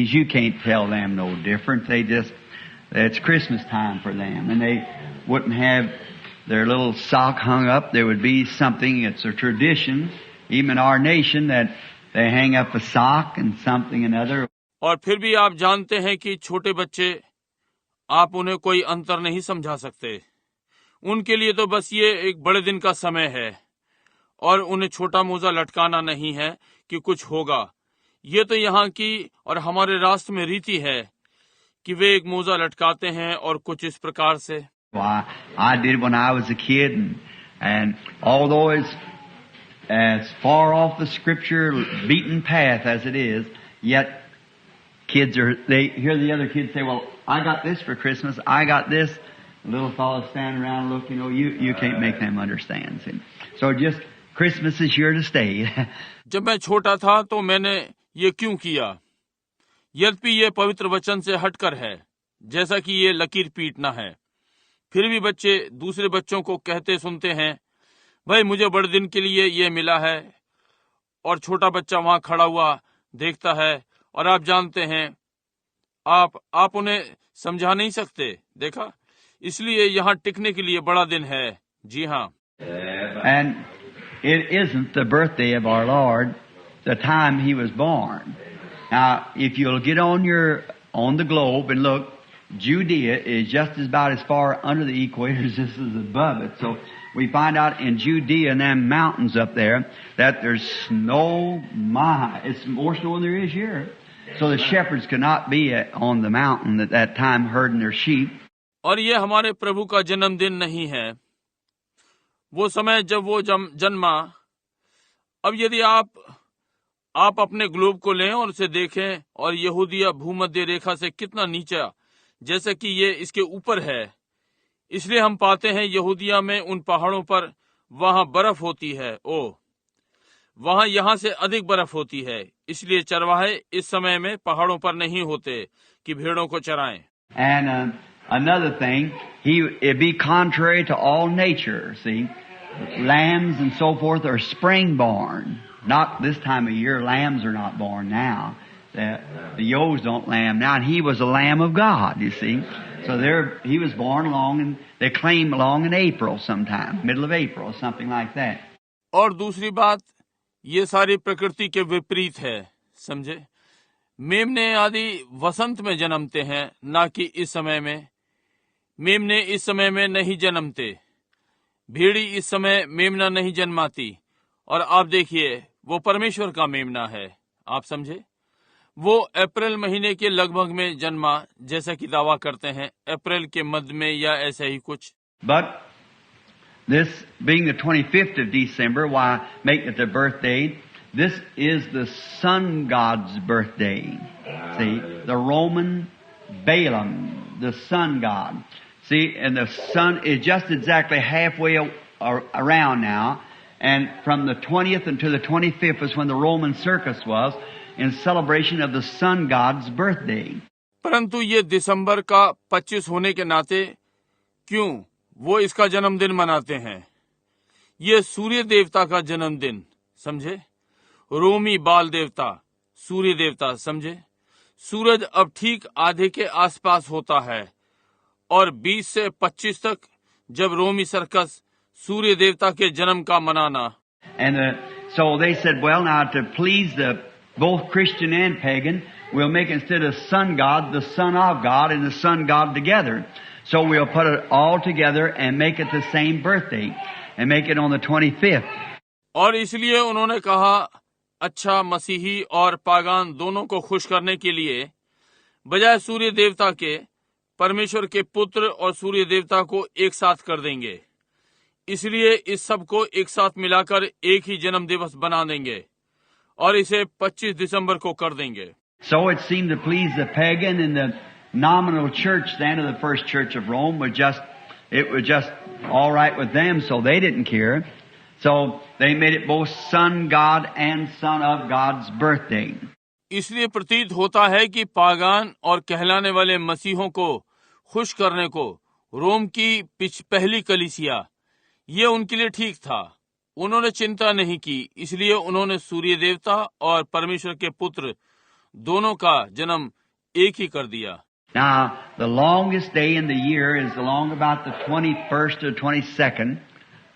Christians, you can't tell them no different. It's Christmas time for them. And they wouldn't have their little sock hung up. There would be something, it's a tradition, even in our nation, that they hang up a sock and something another. और फिर भी आप जानते हैं कि छोटे बच्चे, आप उन्हें कोई अंतर नहीं समझा सकते। उनके लिए तो बस ये एक बड़े दिन का समय है और उन्हें छोटा मोजा लटकाना नहीं है कि कुछ होगा। ये तो यहाँ की और हमारे राष्ट्र में रीति है कि वे एक मोजा लटकाते हैं और कुछ इस प्रकार से। I did when I was a kid, and although it's as far off the scripture beaten path as it is, yet they hear the other kids say, well, I got this for Christmas, I got this. The little fellow standing around look, you can't make them understand. See? So just Christmas is here to stay. जब मैं छोटा था तो मैंने ये क्यों किया? यद्यपि ये पवित्र वचन से हटकर है, जैसा कि ये लकीर पीटना है। फिर भी बच्चे दूसरे बच्चों को कहते सुनते हैं, भाई मुझे बड़े दिन के लिए ये मिला है, और छोटा बच्चा वहां खड़ा हुआ देखता है, और आप जानते हैं, आप उन्हें समझा नहीं सकते। देखा, इसलिए यहाँ टिकने के लिए बड़ा दिन है। जी हाँ। And it isn't the birthday of our Lord, the time He was born. Now, if you'll get on the globe and look, Judea is just about as far under the equator as this is above it. So we find out in Judea and them mountains up there that there's snow. It's more snow than there is here. So the shepherds could not be on the mountain at that time herding their sheep. और ये हमारे प्रभु का जन्मदिन नहीं है, वो समय जब वो जन्मा। अब यदि आप अपने ग्लोब को लें और उसे देखें, और यहूदिया भूमध्य रेखा से कितना नीचा, जैसे कि ये इसके ऊपर है, इसलिए हम पाते हैं यहूदिया में उन पहाड़ों पर वहां बर्फ होती है। वहां यहाँ से अधिक बर्फ होती है, इसलिए चरवाहे इस समय में पहाड़ों पर नहीं होते कि भेड़ों को चराएं। And another thing, it'd be contrary to all nature. See, lambs and so forth are spring born. Not this time of year. Lambs are not born now. The ewes don't lamb now. And He was a Lamb of God, you see. So He was born and they claim along in April sometime, middle of April, something like that. और दूसरी बात, ये सारी प्रकृति के विपरीत है, समझे। मेमने आदि वसंत में जन्मते हैं, ना कि इस समय में। मेमने इस समय में नहीं जन्मते। भेड़ी इस समय मेमना नहीं जन्माती। और आप देखिए, वो परमेश्वर का मेमना है, आप समझे। वो अप्रैल महीने के लगभग में जन्मा, जैसा कि दावा करते हैं, अप्रैल के मध्य में या ऐसे ही कुछ। But this being the 25th of December, why make it the birthday? This is the sun god's birthday. See, the Roman Balaam, the sun god. See, and the sun is just exactly halfway around now. And from the 20th until the 25th is when the Roman circus was, in celebration of the sun god's birthday. परंतु ये दिसंबर का 25 होने के नाते क्यों वो इसका जन्मदिन मनाते हैं? ये सूर्य देवता का जन्मदिन, समझे। रोमी बाल देवता, सूर्य देवता, समझे। सूरज अब ठीक आधे के आसपास होता है, और 20 से 25 तक जब रोमी सर्कस सूर्य देवता के जन्म का मनाना। And so they said, well, now to please both Christian and pagan, we'll make instead of sun god, the son of God and the sun god together. So we'll put it all together and make it the same birthday and make it on the 25th. और इसलिए उन्होंने कहा, अच्छा, मसीही और पागान दोनों को खुश करने के लिए बजाय सूर्य देवता के परमेश्वर के पुत्र और सूर्य देवता को एक साथ कर देंगे। इसलिए इस सब को एक साथ मिलाकर एक ही जन्म दिवस बना देंगे और इसे 25 दिसंबर को कर देंगे। So it seemed to please the pagan, and the nominal church then of the first church of Rome was just all right with them, so they didn't care. So they made it both son God and son of God's birthday. इसलिए प्रतीत होता है कि पागान और कहलाने वाले मसीहों को खुश करने को रोम की पहली कलीसिया, ये उनके लिए ठीक था। उन्होंने चिंता नहीं की, इसलिए उन्होंने सूर्य देवता और परमेश्वर के पुत्र दोनों का जन्म एक ही कर दिया। Now, the longest day in the year is along about the 21st or 22nd.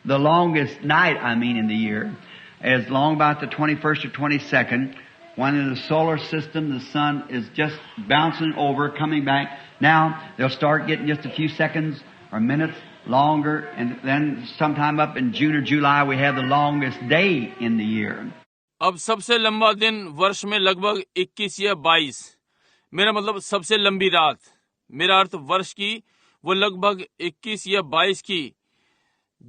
The longest night, in the year, is long about the 21st or 22nd, when in the solar system the sun is just bouncing over, coming back. Now, they'll start getting just a few seconds or minutes longer, and then sometime up in June or July we have the longest day in the year. अब सबसे लंबा दिन वर्ष में लगभग 21 या 22, मेरा मतलब सबसे लंबी रात, मेरा अर्थ वर्ष की, वो लगभग 21 या 22 की,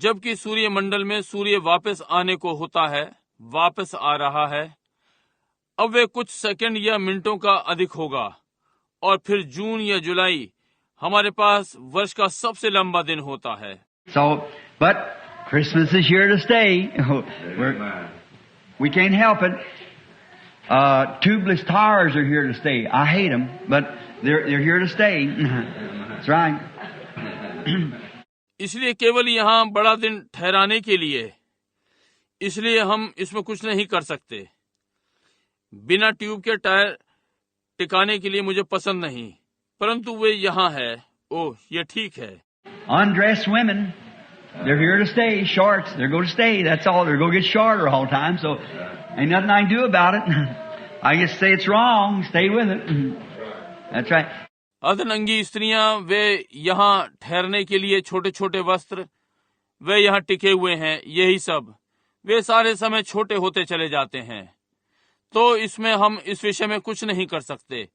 जबकि सूर्य मंडल में सूर्य वापस आने को होता है, वापस आ रहा है। अब वे कुछ सेकंड या मिनटों का अधिक होगा, और फिर जून या जुलाई हमारे पास वर्ष का सबसे लंबा दिन होता है। So, but Christmas is here to stay. We can't help it. Tubeless tires are here to stay. I hate them, but they're here to stay. That's right. इसलिए केवल यहाँ बड़ा दिन ठहराने के लिए, इसलिए हम इसमें कुछ नहीं कर सकते। बिना ट्यूब के टायर टिकाने के लिए मुझे पसंद नहीं, परंतु वे यहाँ है। ओह, ये ठीक है। Undressed women, they're here to stay. Shorts, they're going to stay. That's all. They're going to get shorter all the time. So, ain't nothing I can do about it. I just say it's wrong. Stay with it. That's right. अर्धनंगी स्त्रियां, वे यहाँ ठहरने के लिए छोटे छोटे वस्त्र, वे यहाँ टिके हुए हैं, यही सब। वे सारे समय छोटे होते चले जाते हैं, तो इसमें हम इस विषय में कुछ नहीं कर सकते।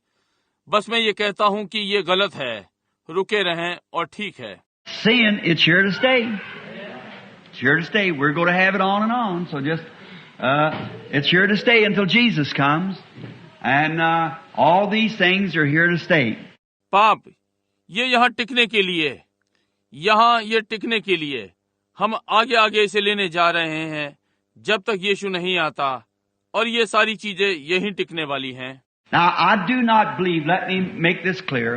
बस मैं ये कहता हूँ कि ये गलत है, रुके रहें और ठीक है। Sin, it's here to stay. It's here to stay. We're going to have it on and on. So just, it's here to stay until Jesus comes. And all these things are here to stay. पाप, ये यहाँ टिकने के लिए, यहाँ ये टिकने के लिए, हम आगे आगे इसे लेने जा रहे हैं जब तक यीशु नहीं आता, और ये सारी चीजें यहीं टिकने वाली हैं। Now, I do not believe, let me make this clear,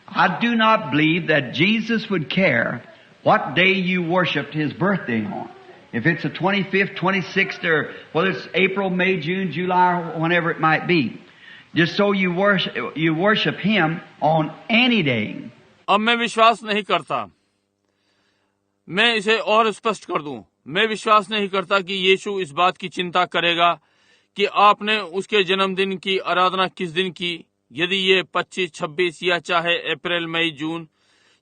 I do not believe that Jesus would care what day you worshiped His birthday on. If it's the 25th, 26th, or whether it's April, May, June, July, or whenever it might be. Just so you worship Him on any day. अब मैं विश्वास नहीं करता, मैं इसे और स्पष्ट कर दूं, मैं विश्वास नहीं करता कि यीशु इस बात की चिंता करेगा कि आपने उसके जन्मदिन की आराधना किस दिन की, यदि ये 25, 26 या चाहे अप्रैल, मई, जून,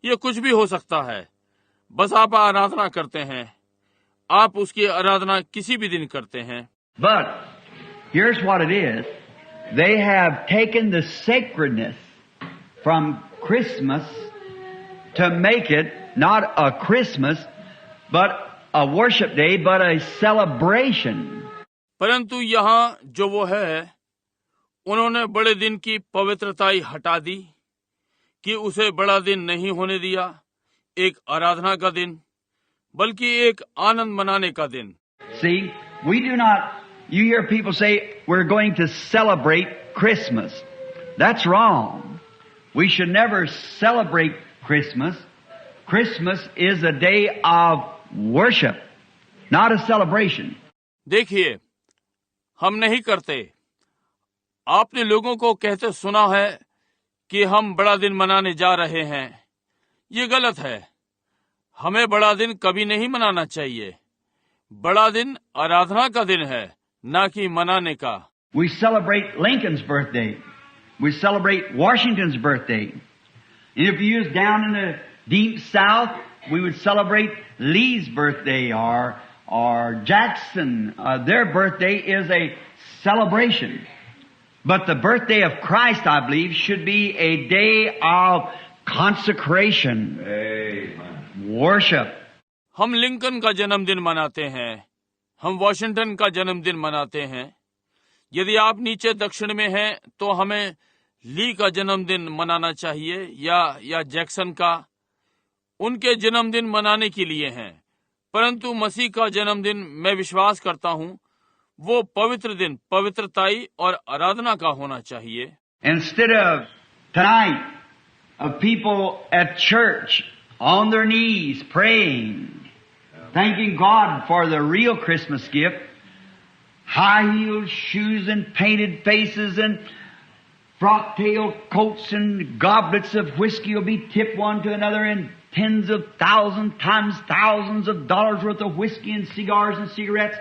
ये कुछ भी हो सकता है। बस आप आराधना करते हैं, आप उसकी आराधना किसी भी दिन करते हैं। But here's what it is. They have taken the sacredness from Christmas to make it not a Christmas, but a worship day, but a celebration. परंतु यहाँ जो वो है, उन्होंने बड़े दिन की पवित्रताई हटा दी कि उसे बड़ा दिन नहीं होने दिया, एक आराधना का दिन, बल्कि एक आनंद मनाने का दिन। See, we do not, you hear people say, we're going to celebrate Christmas. That's wrong. We should never celebrate Christmas. Christmas is a day of worship, not a celebration. देखिए, हम नहीं करते। आपने लोगों को कहते सुना है कि हम बड़ा दिन मनाने जा रहे हैं। ये गलत है। हमें बड़ा दिन कभी नहीं मनाना चाहिए। बड़ा दिन आराधना का दिन है, ना कि मनाने का। We celebrate Lincoln's birthday. We celebrate Washington's birthday. And if you was down in the deep South, we would celebrate Lee's birthday or Jackson. Their birthday is a celebration. But the birthday of Christ, I believe, should be a day of consecration. Amen. Worship. हम Lincoln का जन्मदिन मनाते हैं, हम Washington का जन्मदिन मनाते हैं। यदि आप नीचे दक्षिण में हैं तो हमें ली का जन्मदिन मनाना चाहिए या जैक्सन का। उनके जन्मदिन मनाने के लिए हैं, परंतु मसीह का जन्मदिन मैं विश्वास करता हूं वो पवित्र दिन, पवित्रताई और आराधना का होना चाहिए। Instead of tonight of people at church on their knees praying, thanking God for the real Christmas gift, high-heeled shoes and painted faces and frock-tail coats and goblets of whiskey will be tipped one to another, and tens of thousands times thousands of dollars worth of whiskey and cigars and cigarettes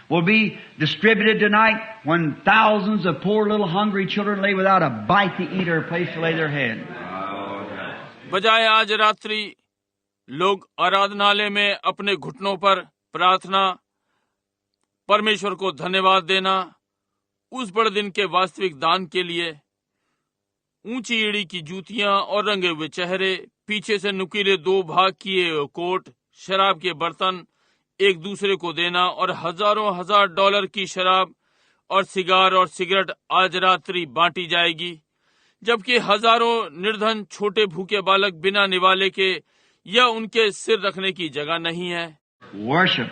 will be distributed tonight when thousands of poor little hungry children lay without a bite to eat or a place to lay their head. बजाय आज रात्रि लोग आराधनालय में अपने घुटनों पर प्रार्थना, परमेश्वर को धन्यवाद देना, उस बड़े दिन के वास्तविक दान के लिए ऊंची एड़ी की जूतियां और रंगे हुए चेहरे, पीछे से नुकीले 2 भाग किए कोट, शराब के बर्तन एक दूसरे को देना और हजारों हजार डॉलर की शराब और सिगार और सिगरेट आज रात्रि बांटी जाएगी, जबकि हजारों निर्धन छोटे भूखे बालक बिना निवाले के या उनके सिर रखने की जगह नहीं है। Worship,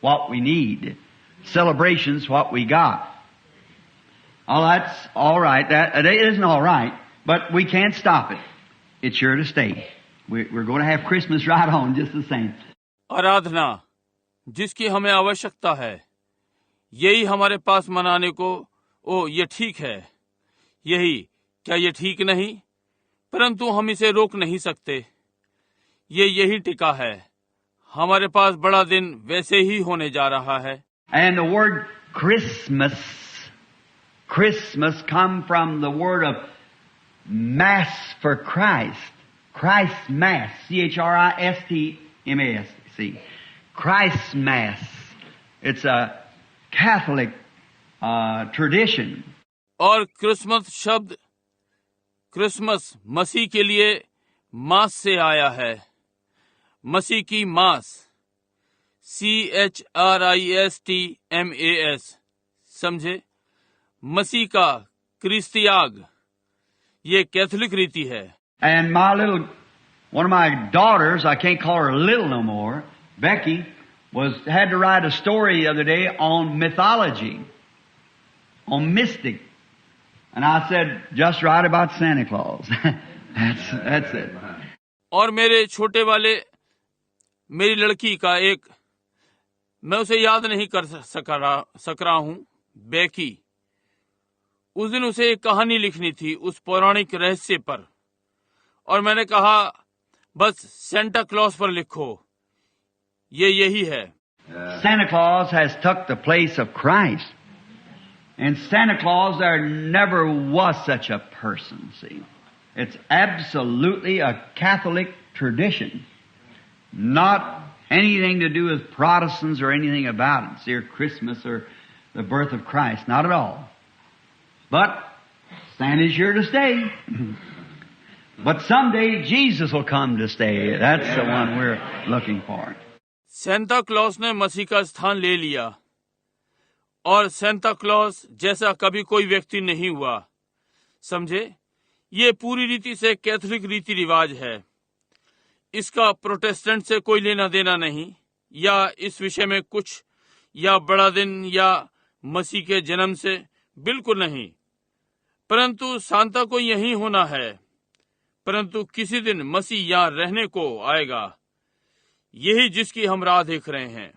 what we need. Celebrations, what we got. Oh, that's all right. That it isn't all right, but we can't stop it. It's sure to stay. We're going to have Christmas right on just the same. आराधना जिसकी हमें आवश्यकता है, यही हमारे पास मनाने को, ओ ये ठीक है, यही क्या ये ठीक नहीं, परंतु हम इसे रोक नहीं सकते, ये यही टिका है, हमारे पास बड़ा दिन वैसे ही होने जा रहा है। And the word Christmas come from the word of Mass for Christ. Christ Mass, Chrisstmas. See, Christ Mass. It's a Catholic tradition. और क्रिसमस शब्द क्रिसमस मसीह के लिए मास से आया है, मसीह की मास, CHRISTMAS, समझे, मसीह का क्रिस्तियाग, ये कैथोलिक रीति है। And one of my daughters, I can't call her little no more, Becky, had to write a story the other day on mythology, on mystic. And I said, just write about Santa Claus. That's it. और मेरे छोटे वाले, मेरी लड़की का एक, मैं उसे याद नहीं कर सक रहा हूँ, बेकी, उस दिन उसे एक कहानी लिखनी थी उस पौराणिक रहस्य पर, और मैंने कहा बस सेंटा क्लॉस पर लिखो, ये यही है। Santa Claus has took the place of Christ. And Santa Claus, there never was such a person, see. It's absolutely a Catholic tradition. Not anything to do with Protestants or anything about it. See, or Christmas or the birth of Christ. Not at all. But Santa's here to stay. But someday Jesus will come to stay. That's the one we're looking for. Santa Claus ने मसीह का स्थान ले लिया, और Santa Claus जैसा कभी कोई व्यक्ति नहीं हुआ, समझे, ये पूरी रीति से कैथोलिक रीति रिवाज है, इसका प्रोटेस्टेंट से कोई लेना देना नहीं, या इस विषय में कुछ, या बड़ा दिन या मसीह के जन्म से बिल्कुल नहीं, परंतु सांता को यही होना है, परंतु किसी दिन मसीह यहाँ रहने को आएगा, यही जिसकी हम राह देख रहे हैं।